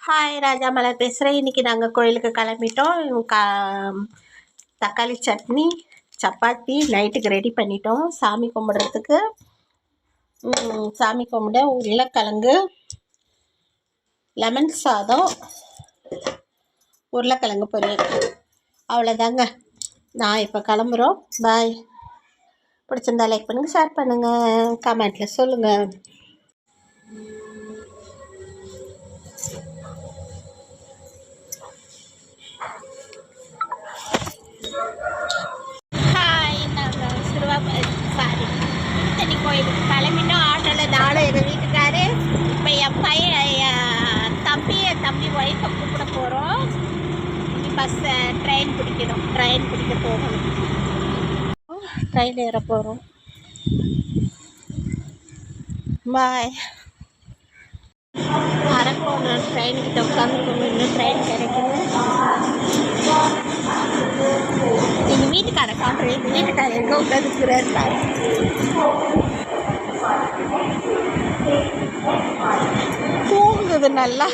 Hi Rajamalai பேசுகிறேன். இன்றைக்கி நாங்கள் கோயிலுக்கு கிளம்பிட்டோம். தக்காளி சட்னி, சப்பாத்தி நைட்டுக்கு ரெடி பண்ணிட்டோம். சாமி கும்பிட்றதுக்கு சாமி கும்பிட உருளைக்கிழங்கு, லெமன் சாதம், உருளைக்கிழங்கு பொரியல். அவ்வளோதாங்க. நான் இப்போ கிளம்புறோம். பாய். பிடிச்சிருந்தா லைக் பண்ணுங்கள், ஷேர் பண்ணுங்கள், கமெண்ட்டில் சொல்லுங்கள். ஹாய், நாங்கள் திருத்தணி கோயிலுக்கு கிளம்பிட்டோம். ஆட்டோவில் நானும் எங்கள் வீட்டுக்காரு. இப்போ என் பையன் தம்பி ஒய்ஃபை கூப்பிட போகிறோம். பஸ்ஸை ட்ரெயின் பிடிக்க போகணும். ட்ரெயின் ஏற போகிறோம். பாய். அரக்கோணம் ட்ரெயின் கிட்ட உட்காந்துருக்கோம். இன்னும் ட்ரெயின் கிடைக்குது. எங்கள் வீட்டுக்காரர் காட்டுறேன். எங்கள் வீட்டுக்காரர் எங்கே உட்காந்துக்கிறாரு பாரு. தூங்குது நல்லா.